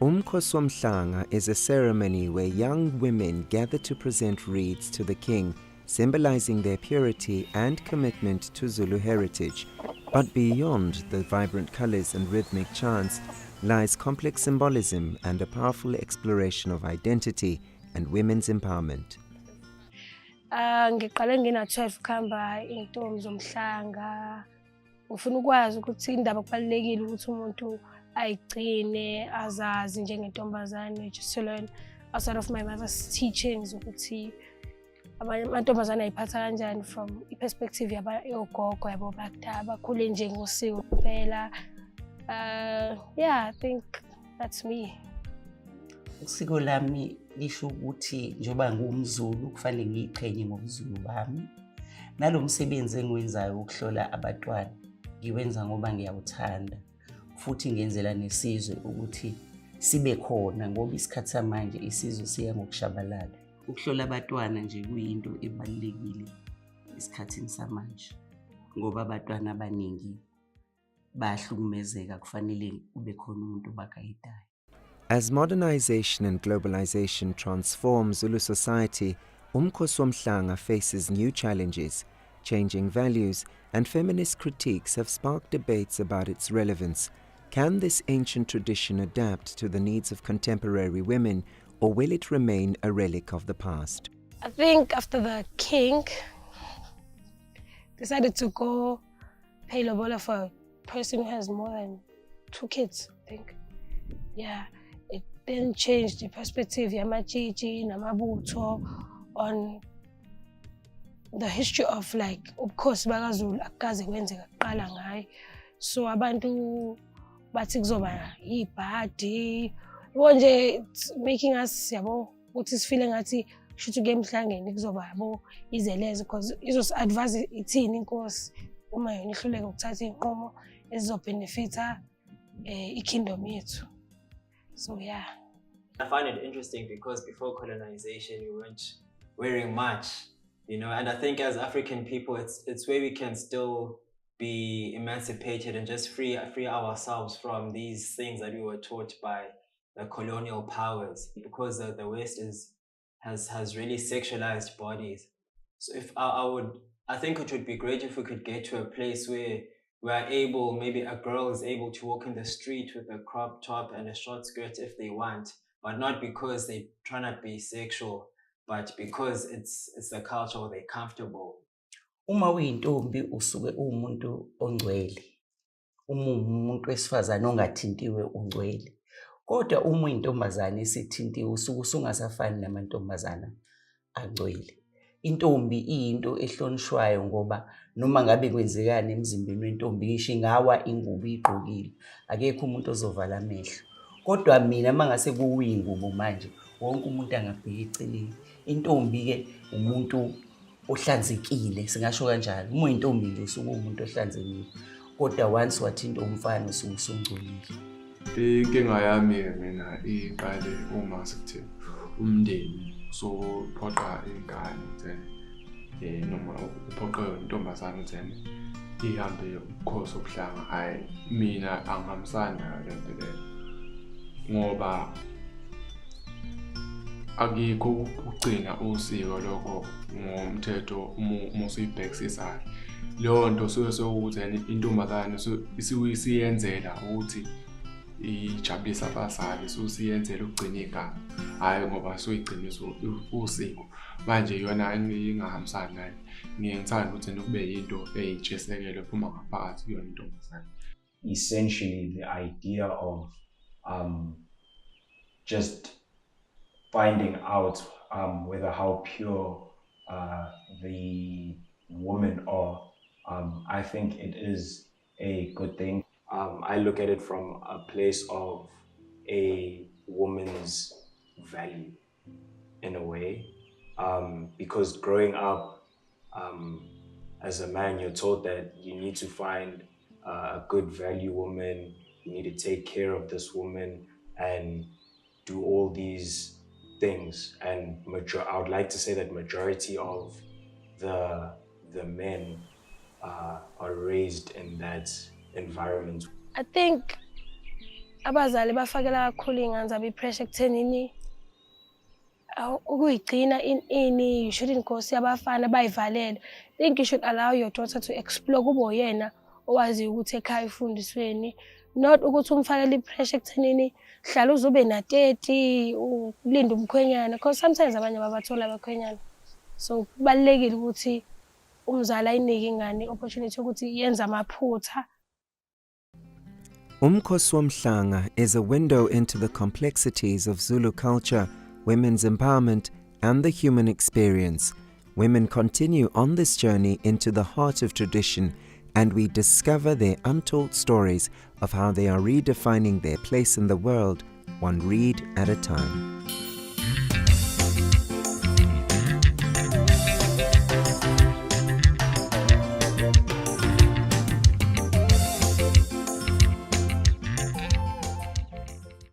Umkhoswamhlanga is a ceremony where young women gather to present wreaths to the king, symbolizing their purity and commitment to Zulu heritage. But beyond the vibrant colors and rhythmic chants lies complex symbolism and a powerful exploration of identity and women's empowerment. Ngiqale ngina-12 kuhamba intombi zomhlanga. Ngifuna ukwazi ukuthi indaba kubalulekile ukuthi umuntu ayigcine azazi njengentombazane, just to learn outside of my mother's teachings ukuthi amantombazane ayiphatha kanjani from i-perspective yogogo yabo bakudala bakhule nje ngosiko kuphela. Yeah, I think that's me. Usiko lami lisho ukuthi njengoba ngumZulu kufanele ngiyiqhenye ngobuZulu bami. Nalo msebenzi engiwenzayo ukuhlola abantwana ngiwenza ngoba ngiyawuthanda futhi ngenzela nesizwe ukuthi sibe khona ngoba isikhathi samanje isizwe siya ngokushabalala. Ukuhlola abantwana nje kuyinto ebalulekile esikhathini samanje ngoba abantwana abaningi bahlukumezeka kufanele kube khona umuntu obagayidayo. As modernization and globalization transform Zulu society, Umkhoswamhlanga faces new challenges. Changing values and feminist critiques have sparked debates about its relevance. Can this ancient tradition adapt to the needs of contemporary women, or will it remain a relic of the past? I think after the king decided to go pay lobola for a person who has more than 2 kids, I think. Yeah, it then changed the perspective yamajiji namabutho on the history of like ubukhosi bakaZulu akukaze kwenzeka kuqala ngayo. So abantu bathi kuzoba ibhadi nje, it's making us yabo ukuthi sifile ngathi shuthi ke emhlangeni kuzoba yabo izeleze because izos-advise ithini inkosi uma yona ihluleka ukuthatha inqomo ezizobenefita i-kingdom yethu. So yeah. I find it interesting because before colonization we weren't wearing much, you know, and I think as African people it's where we can still be emancipated and just free ourselves from these things that we were taught by the colonial powers, because the West has really sexualized bodies. So if I think it would be great if we could get to a place where we are able, maybe a girl is able to walk in the street with a crop top and a short skirt if they want, but not because they're trying to be sexual, but because it's the culture or they're comfortable. Uma uyintombi usuke umuntu ongcwele. Uma umuntu wesifazane ongathintiwe ungcwele. Kodwa uma uyintombazane esithintiwe usuke usungasafani namantombazana angcwele. Intombi iyinto ehlonishwayo ngoba noma ngabe kwenzekani emzimbeni wentombi ngisho ingawa ingubo igqokile akekho umuntu ozovala amehlo. Kodwa mina mangase kuwingubo manje wonke umuntu angabheka eceleni. Intombi ke umuntu ohlanzekile singasho kanjalo. Uma uyintombi nje usuke umuntu ohlanzekile. Kodwa once wathinta umfana usuke usungcolile. Inkinga yami mina iqale uma sekuthe umndeni so phoqa ingane noma uphoqa intombazane uthene ihambe ukhosi obuhlanga. Hayi mina angihambisani nayo lento leyo ngoba akikho ukugcina usiko lokho ngomthetho uma usuyibhekisisa. Leyo nto sokuthi intombazane isiyenzela ukuthi ijabulisa abazali, siyenzela ukugcina igama, hayi ngoba soyigcinisa usiko. Manje yona engingahambisani nayo, ngiyangithanda ukuthi kube yinto eyintshisekelo phuma ngaphakathi kuyona intombazane. Essentially the idea of just finding out whether how pure the women are. I think it is a good thing. I look at it from a place of a woman's value in a way, because growing up as a man, you're told that you need to find a good value woman, you need to take care of this woman and do all these things. And I would like to say that majority of the men are raised in that environment. I think abazali bafakela kakhulu iy'ngane zabo i-pressure ekuthenini ukuyigcina ini, you shouldn't go see abafana bayivalele. I think you should allow your daughter to explore kube uyena owaziyo ukuthi ekhaya ifundisweni, not ukuthi umfakele i-pressure ekuthenini hlala uzube na-30 ulinde umkhwenyana, because sometimes abanye babathola abakhwenyana. So kubalulekile ukuthi umzali ayinike ingane i-opportunity ukuthi yenze amaphutha. Umkhosi Womhlanga is a window into the complexities of Zulu culture, women's empowerment, and the human experience. Women continue on this journey into the heart of tradition, and we discover their untold stories of how they are redefining their place in the world, one reed at a time.